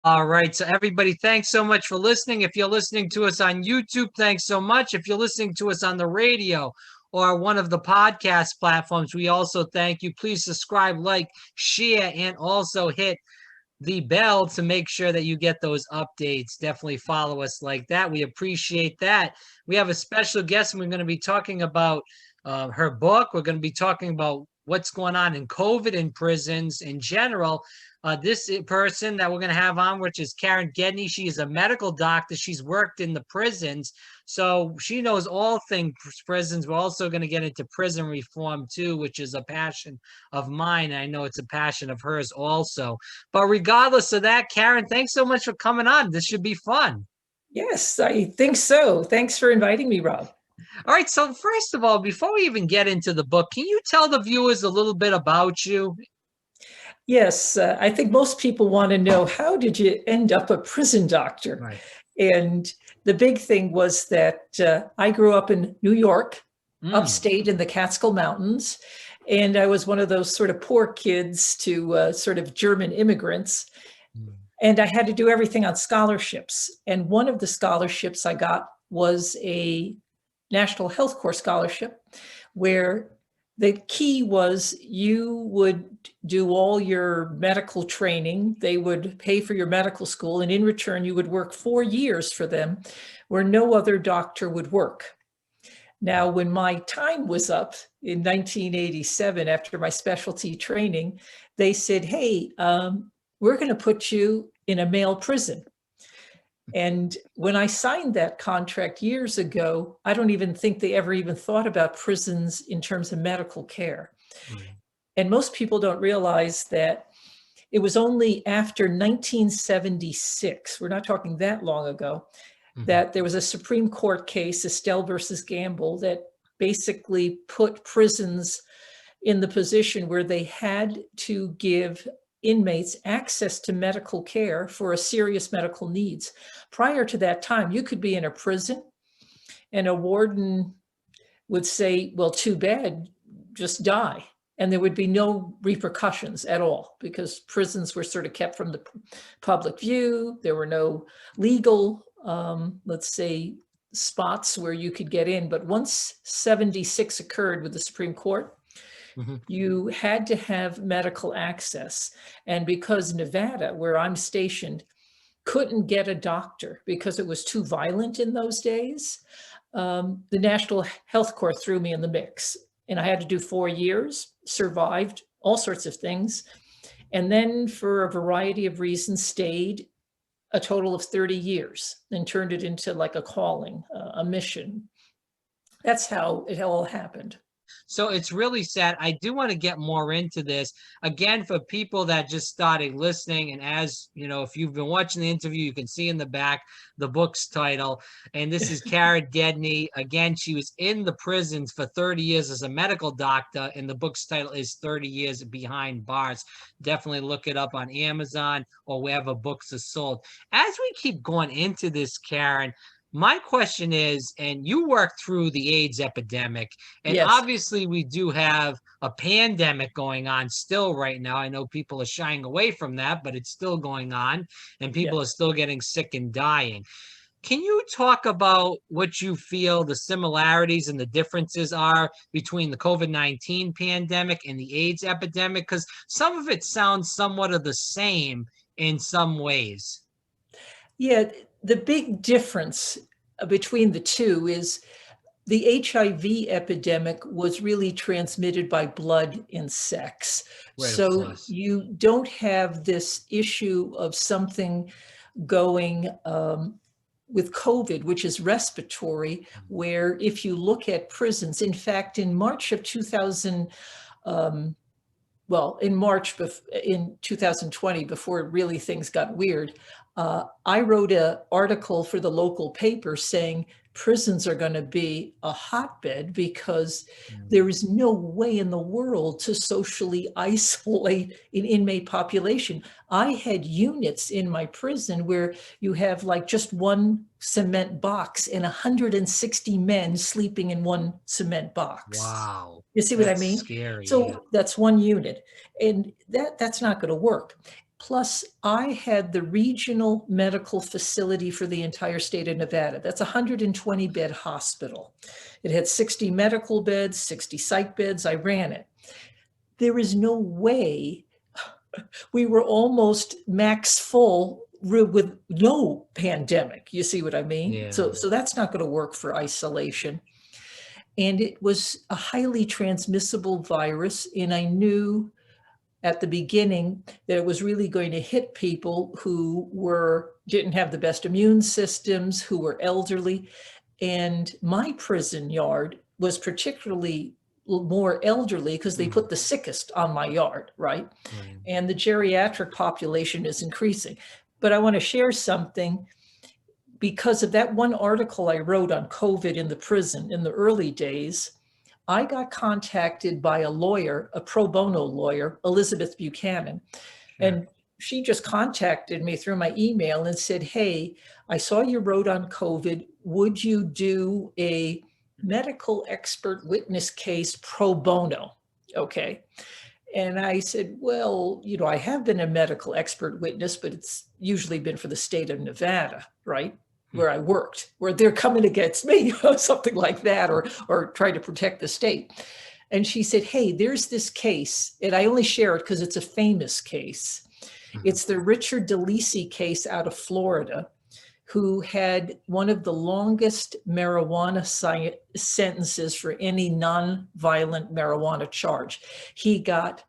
All right. So everybody, thanks so much for listening. If you're listening to us on YouTube, thanks so much. If you're listening to us on the radio or one of the podcast platforms, we also thank you. Please subscribe, like, share, and also hit the bell to make sure that you get those updates. Definitely follow us like that. We appreciate that. We have a special guest, and we're going to be talking about her book. We're going to be talking about what's going on in COVID in prisons in general. This person that we're going to have on, which is Karen Gedney, she is a medical doctor. She's worked in the prisons, so she knows all things prisons. We're also going to get into prison reform too, which is a passion of mine. I know it's a passion of hers also. But regardless of that, Karen, thanks so much for coming on. This should be fun. Yes, I think so. Thanks for inviting me, Rob. All right. So, first of all, before we even get into the book, can you tell the viewers a little bit about you? Yes, I think most people want to know, how did you end up a prison doctor? Right. And the big thing was that I grew up in New York, upstate in the Catskill Mountains. And I was one of those sort of poor kids to sort of German immigrants. And I had to do everything on scholarships. And one of the scholarships I got was a National Health Corps scholarship, where the key was you would do all your medical training. They would pay for your medical school. And in return, you would work 4 years for them where no other doctor would work. Now, when my time was up in 1987, after my specialty training, they said, hey, we're going to put you in a male prison. And when I signed that contract years ago, I don't even think they ever even thought about prisons in terms of medical care. And most people don't realize that it was only after 1976, we're not talking that long ago, that there was a Supreme Court case, Estelle versus Gamble, that basically put prisons in the position where they had to give inmates access to medical care for a serious medical needs. Prior to that time, you could be in a prison and a warden would say, well, too bad, just die. And there would be no repercussions at all, because prisons were sort of kept from the public view. There were no legal, let's say, spots where you could get in. But once 76 occurred with the Supreme Court, you had to have medical access. And because Nevada, where I'm stationed, couldn't get a doctor because it was too violent in those days, the National Health Corps threw me in the mix. And I had to do 4 years, survived all sorts of things. And then for a variety of reasons, stayed a total of 30 years and turned it into like a calling, a mission. That's how it all happened. So it's really sad. I do want to get more into this. Again, for people that just started listening, and as you know, if you've been watching the interview, you can see in the back the book's title. And this is Karen Gedney. Again, she was in the prisons for 30 years as a medical doctor, and the book's title is 30 Years Behind Bars. Definitely look it up on Amazon or wherever books are sold. As we keep going into this, Karen, my question is, and you worked through the AIDS epidemic, and Yes. obviously we do have a pandemic going on still right now. I know people are shying away from that, but it's still going on, and people are still getting sick and dying. Can you talk about what you feel the similarities and the differences are between the COVID-19 pandemic and the AIDS epidemic? Because some of it sounds somewhat of the same in some ways. Yeah, the big difference between the two is the HIV epidemic was really transmitted by blood and sex. Right, so you don't have this issue of something going with COVID, which is respiratory, where if you look at prisons, in fact, in March of 2000, in 2020, before really things got weird, I wrote an article for the local paper saying prisons are going to be a hotbed because there is no way in the world to socially isolate an inmate population. I had units in my prison where you have like just one cement box and 160 men sleeping in one cement box. Wow. You see what I mean? Scary. So that's one unit, and that's not going to work. Plus, I had the regional medical facility for the entire state of Nevada. That's a 120-bed hospital. It had 60 medical beds, 60 psych beds. I ran it. There is no way we were almost max full with no pandemic. You see what I mean? Yeah. So that's not going to work for isolation. And it was a highly transmissible virus. And I knew at the beginning that it was really going to hit people who didn't have the best immune systems, who were elderly. And my prison yard was particularly more elderly because they put the sickest on my yard, right? And the geriatric population is increasing. But I want to share something. Because of that one article I wrote on COVID in the prison in the early days, I got contacted by a lawyer, a pro bono lawyer, Elizabeth Buchanan. And she just contacted me through my email and said, hey, I saw you wrote on COVID. Would you do a medical expert witness case pro bono? Okay. And I said, well, I have been a medical expert witness, but it's usually been for the state of Nevada, right? Where I worked, where they're coming against me, something like that, or trying to protect the state. And she said, hey, there's this case, and I only share it because it's a famous case. It's the Richard DeLisi case out of Florida, who had one of the longest marijuana sentences for any non-violent marijuana charge. He got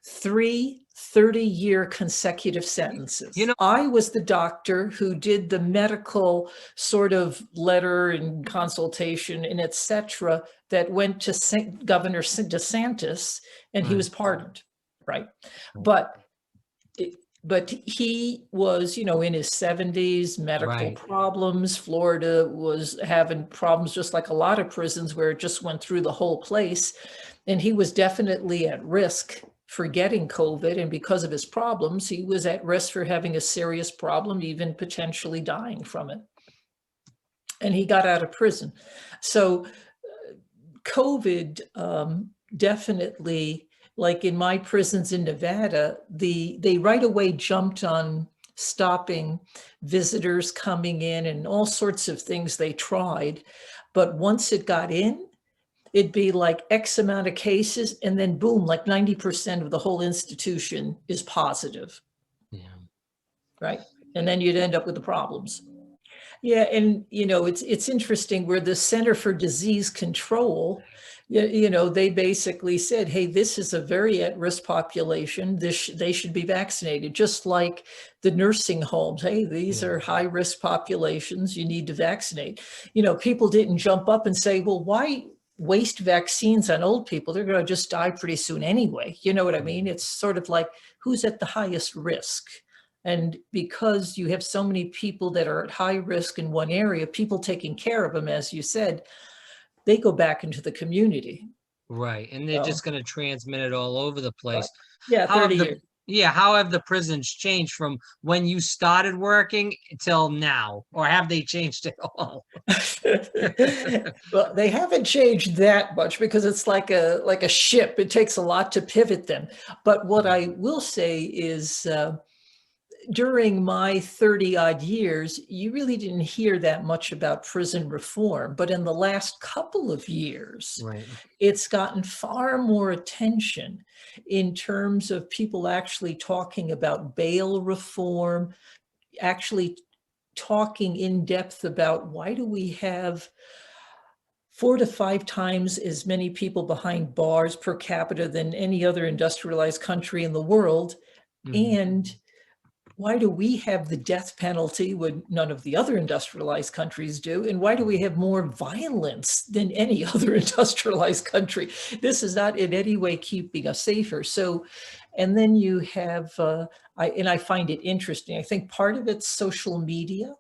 3 30-year consecutive sentences. I was the doctor who did the medical sort of letter and consultation and et cetera that went to Governor DeSantis, and he was pardoned, right? But he was, in his 70s, medical problems. Florida was having problems just like a lot of prisons where it just went through the whole place. And he was definitely at risk for getting COVID. And because of his problems, he was at risk for having a serious problem, even potentially dying from it. And he got out of prison. So COVID definitely, like in my prisons in Nevada, they right away jumped on stopping visitors coming in and all sorts of things they tried. But once it got in, it'd be like X amount of cases, and then boom, like 90% of the whole institution is positive. Yeah. Right. And then you'd end up with the problems. Yeah. And, it's interesting where the Center for Disease Control, they basically said, hey, this is a very at-risk population. They should be vaccinated, just like the nursing homes. Hey, these are high-risk populations. You need to vaccinate. People didn't jump up and say, well, why waste vaccines on old people? They're going to just die pretty soon anyway. You know what I mean? It's sort of like, who's at the highest risk? And because you have so many people that are at high risk in one area, people taking care of them, as you said, they go back into the community. Right. And they're just going to transmit it all over the place. Yeah, 30 years. Yeah. How have the prisons changed from when you started working till now? Or have they changed at all? Well, they haven't changed that much because it's like a ship. It takes a lot to pivot them. But what I will say is during my 30-odd years, you really didn't hear that much about prison reform. But in the last couple of years, it's gotten far more attention in terms of people actually talking about bail reform, actually talking in depth about why do we have 4 to 5 times as many people behind bars per capita than any other industrialized country in the world. And why do we have the death penalty when none of the other industrialized countries do? And why do we have more violence than any other industrialized country? This is not in any way keeping us safer. So, and then you have, I find it interesting. I think part of it's social media,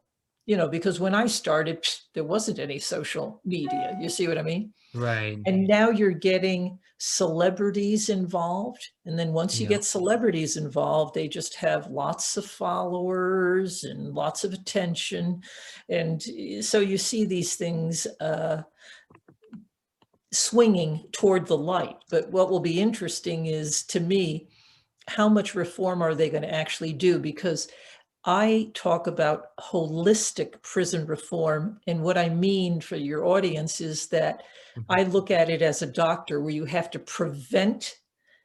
because when I started, there wasn't any social media. You see what I mean? Right. And now you're getting celebrities involved. And then once you get celebrities involved, they just have lots of followers and lots of attention. And so you see these things swinging toward the light. But what will be interesting is, to me, how much reform are they going to actually do? Because I talk about holistic prison reform. And what I mean for your audience is that I look at it as a doctor where you have to prevent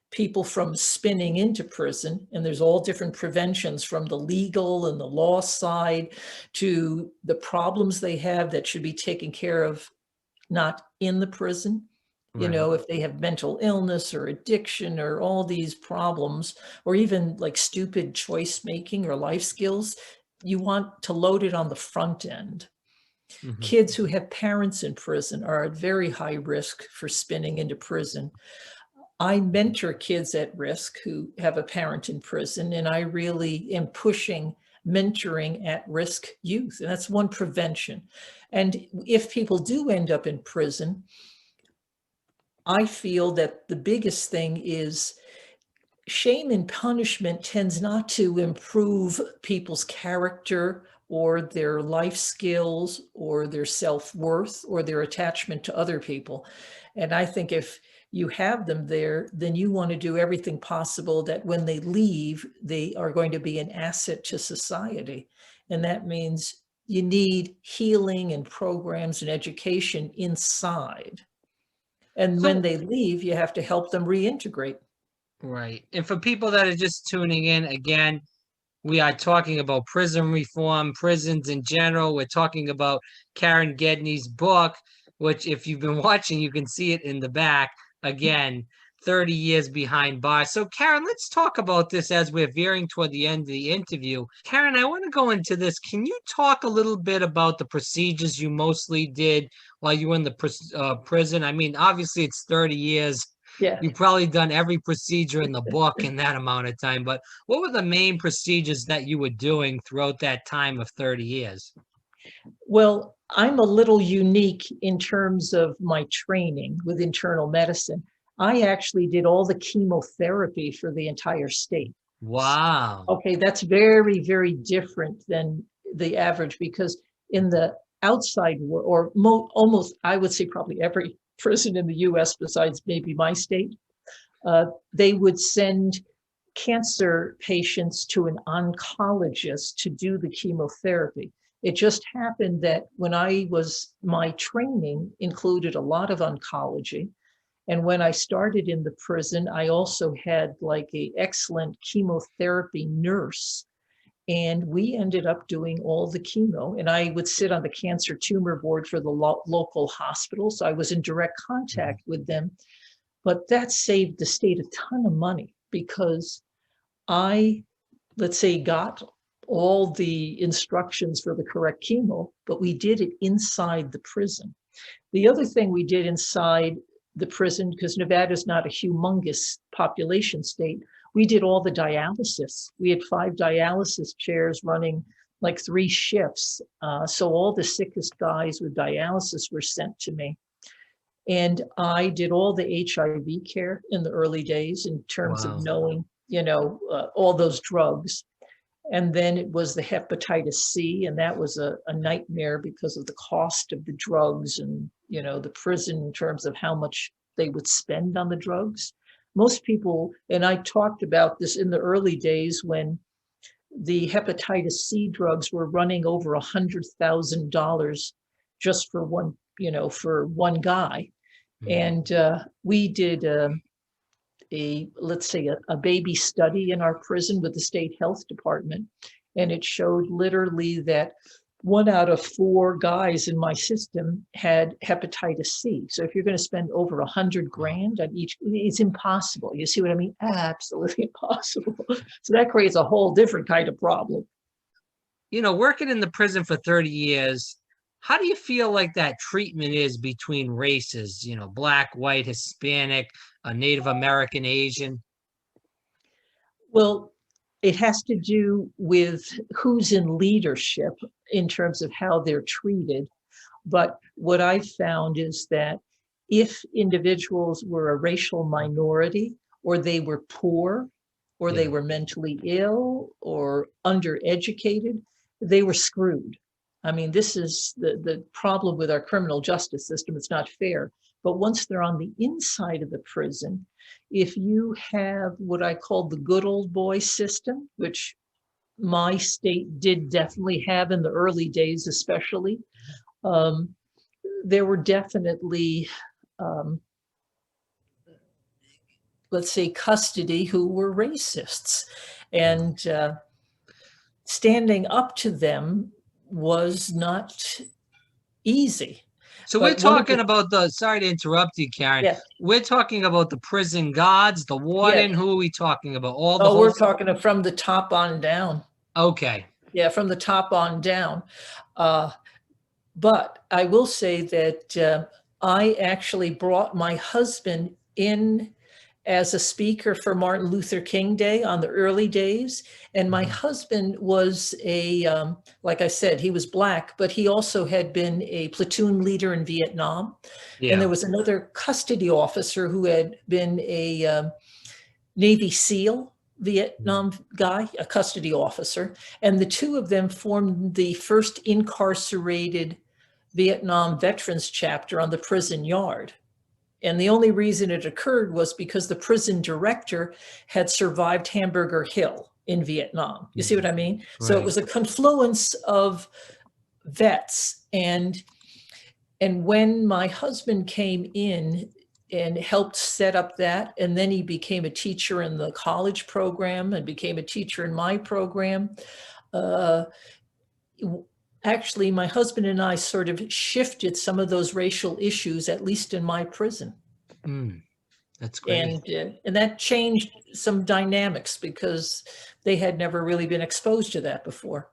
people from spinning into prison. And there's all different preventions, from the legal and the law side to the problems they have that should be taken care of not in the prison. You Right. know, if they have mental illness or addiction or all these problems, or even like stupid choice making or life skills, you want to load it on the front end. Mhm. Kids who have parents in prison are at very high risk for spinning into prison. I mentor kids at risk who have a parent in prison, and I really am pushing mentoring at risk youth. And that's one prevention. And if people do end up in prison, I feel that the biggest thing is shame and punishment tends not to improve people's character or their life skills or their self-worth or their attachment to other people. And I think if you have them there, then you want to do everything possible that when they leave, they are going to be an asset to society. And that means you need healing and programs and education inside. And when So, they leave, you have to help them reintegrate. right. And for people that are just tuning in, again, we are talking about prison reform, prisons in general. We're talking about Karen Gedney's book, which, if you've been watching, you can see it in the back. Again, 30 years behind bars. So, Karen, let's talk about this as we're veering toward the end of the interview. Karen, I want to go into this. Can you talk a little bit about the procedures you mostly did while you were in the prison? I mean, obviously, it's 30 years. Yeah. You've probably done every procedure in the book in that amount of time, but what were the main procedures that you were doing throughout that time of 30 years? Well, I'm a little unique in terms of my training with internal medicine. I actually did all the chemotherapy for the entire state. Wow. Okay, that's very, very different than the average, because in the outside world, or almost, I would say probably every prison in the US besides maybe my state, they would send cancer patients to an oncologist to do the chemotherapy. It just happened that when my training included a lot of oncology. And when I started in the prison, I also had like an excellent chemotherapy nurse. And we ended up doing all the chemo. And I would sit on the cancer tumor board for the local hospital. So I was in direct contact with them. But that saved the state a ton of money, because I, let's say, got all the instructions for the correct chemo, but we did it inside the prison. The other thing we did inside the prison, because Nevada is not a humongous population state, we did all the dialysis. We had 5 dialysis chairs running like 3 shifts. So all the sickest guys with dialysis were sent to me. And I did all the HIV care in the early days in terms of Wow. knowing, all those drugs. And then it was the hepatitis C, and that was a nightmare because of the cost of the drugs and, the prison in terms of how much they would spend on the drugs. Most people, and I talked about this in the early days when the hepatitis C drugs were running over $100,000 just for one guy. And we did let's say a baby study in our prison with the state health department. And it showed literally that 1 out of 4 guys in my system had hepatitis C. So if you're going to spend over $100,000 on each, it's impossible. You see what I mean? Absolutely impossible. So that creates a whole different kind of problem. Working in the prison for 30 years, how do you feel like that treatment is between races, black, white, Hispanic, Native American, Asian? Well, it has to do with who's in leadership in terms of how they're treated. But what I found is that if individuals were a racial minority, or they were poor, or they Yeah. were mentally ill or undereducated, they were screwed. I mean, this is the problem with our criminal justice system. It's not fair. But once they're on the inside of the prison, if you have what I call the good old boy system, which my state did definitely have in the early days, especially, there were definitely, let's say, custody who were racists. And standing up to them was not easy. So we're But one of talking about the, sorry to interrupt you, Karen. yeah, We're talking about the prison guards, the yeah. warden. Who are we talking about? All the Oh, whole. we're talking from the top on down. Okay. Yeah, from the top on down. But I will say that I actually brought my husband in as a speaker for Martin Luther King Day on the early days. And my husband was like I said, he was Black, but he also had been a platoon leader in Vietnam. And there Yeah. was another custody officer who had been a Navy SEAL Vietnam guy, a custody officer. And the two of them formed the first incarcerated Vietnam veterans chapter on the prison yard. And the only reason it occurred was because the prison director had survived Hamburger Hill in Vietnam. You see what I mean? So it was a confluence of vets. And when my husband came in and helped set up that, and then he became a teacher in the college program and became a teacher in my program, actually, my husband and I sort of shifted some of those racial issues, at least in my prison. That's great. And that changed some dynamics because they had never really been exposed to that before.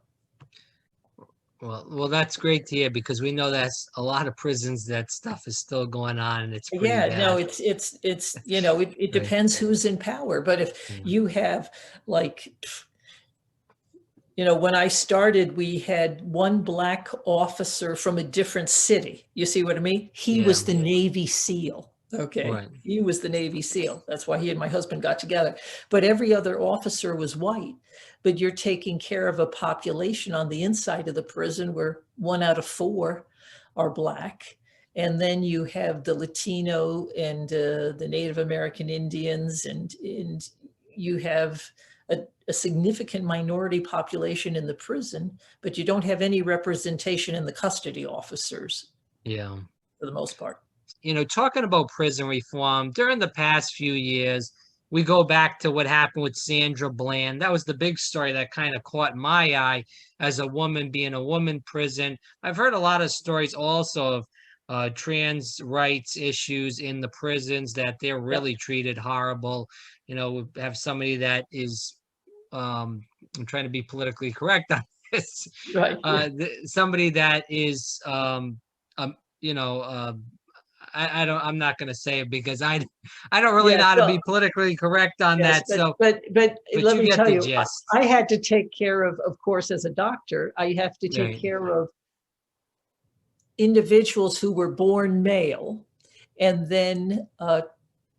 Well, that's great to hear, because we know that's a lot of prisons that stuff is still going on, and it's pretty bad. No, it's it depends who's in power. But if you have, like, when I started, we had one Black officer from a different city. You see what I mean? He was the Navy SEAL. Okay. Right. He was the Navy SEAL. That's why he and my husband got together. But every other officer was white. But you're taking care of a population on the inside of the prison where 1 out of 4 are Black. And then you have the Latino and the Native American Indians, and you have a significant minority population in the prison, but you don't have any representation in the custody officers. Yeah. For the most part. Talking about prison reform, during the past few years, we go back to what happened with Sandra Bland. That was the big story that kind of caught my eye as a woman being a woman prison. I've heard a lot of stories also of trans rights issues in the prisons, that they're really treated horrible. We have somebody that is, I'm trying to be politically correct on this. Right. Somebody that is, I'm not going to say it because I don't really know how to be politically correct on that. But let me tell you, gist. I had to take care of course, as a doctor, I have to take care of individuals who were born male and then,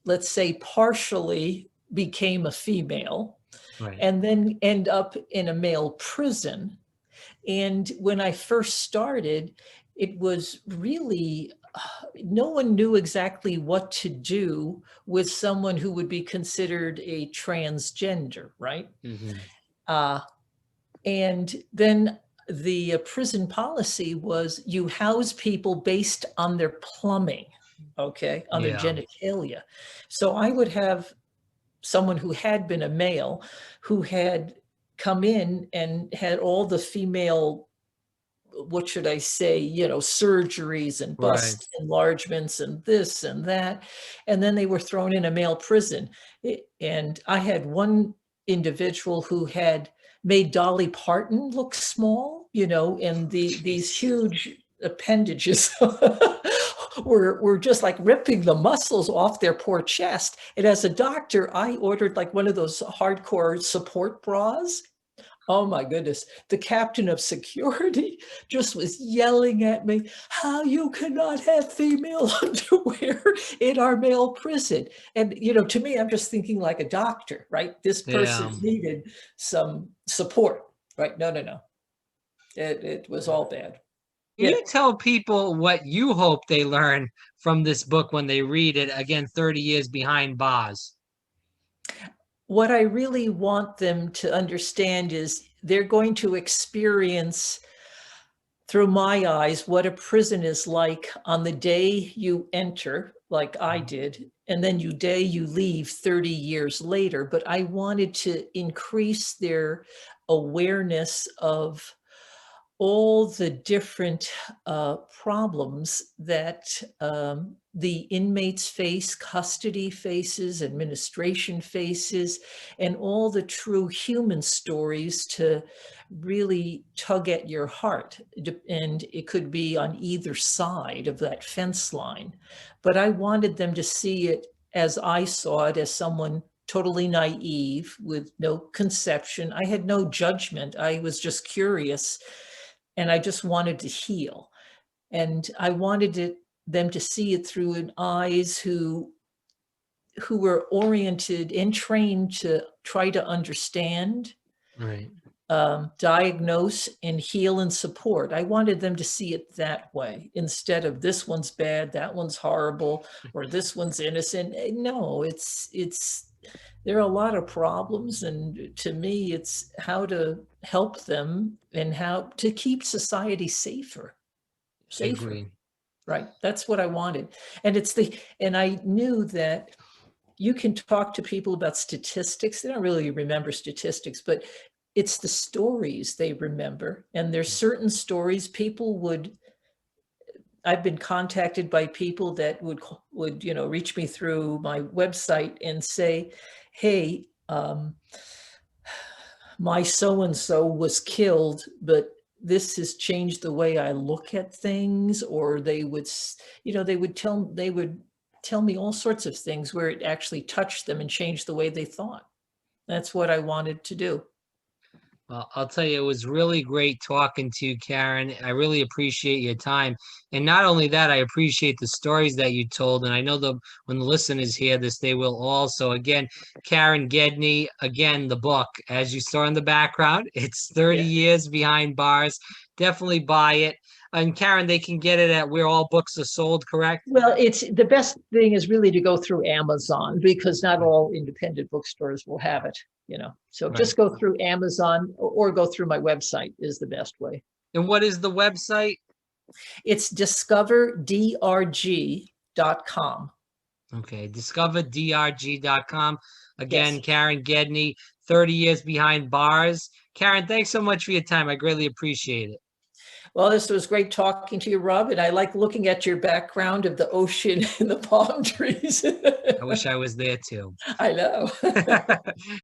let's say, partially became a female, and then end up in a male prison. And when I first started, it was really, no one knew exactly what to do with someone who would be considered a transgender, right? And then the prison policy was you house people based on their plumbing, okay, on their genitalia. So I would have someone who had been a male who had come in and had all the female, what should I say, surgeries and bust enlargements and this and that. And then they were thrown in a male prison. And I had one individual who had made Dolly Parton look small, and these huge appendages were just like ripping the muscles off their poor chest. And as a doctor, I ordered like one of those hardcore support bras. Oh my goodness. The captain of security just was yelling at me, how you cannot have female underwear in our male prison. And, to me, I'm just thinking like a doctor, right? This person needed some support, right? No. It was all bad. Can Yeah. you tell people what you hope they learn from this book when they read it? Again, 30 years behind bars. What I really want them to understand is they're going to experience through my eyes what a prison is like on the day you enter, like I did, and then you leave 30 years later. But I wanted to increase their awareness of all the different problems that the inmates face, custody faces, administration faces, and all the true human stories to really tug at your heart. And it could be on either side of that fence line. But I wanted them to see it as I saw it, as someone totally naive with no conception. I had no judgment. I was just curious and I just wanted to heal. And I wanted them to see it through an eyes who were oriented and trained to try to understand, Right. diagnose, and heal and support. I wanted them to see it that way instead of this one's bad, that one's horrible, or this one's innocent. No, it's there are a lot of problems, and to me, it's how to help them and how to keep society safer. I agree. Right. That's what I wanted. And I knew that you can talk to people about statistics. They don't really remember statistics, but it's the stories they remember. And there's certain stories I've been contacted by people that would, reach me through my website and say, hey, my so-and-so was killed, but this has changed the way I look at things. Or they would tell me all sorts of things where it actually touched them and changed the way they thought. That's what I wanted to do. Well, I'll tell you, it was really great talking to you, Karen. I really appreciate your time. And not only that, I appreciate the stories that you told. And I know when the listeners hear this, they will also. Again, Karen Gedney, again, the book, as you saw in the background, it's 30 Yeah. years behind bars. Definitely buy it. And Karen, they can get it at where all books are sold, correct? Well, it's the best thing is really to go through Amazon because not all independent bookstores will have it, So Right. just go through Amazon or go through my website is the best way. And what is the website? It's discoverdrg.com. Okay, discoverdrg.com. Again, Yes. Karen Gedney, 30 years behind bars. Karen, thanks so much for your time. I greatly appreciate it. Well, this was great talking to you, Rob, and I like looking at your background of the ocean and the palm trees. I wish I was there too. I know.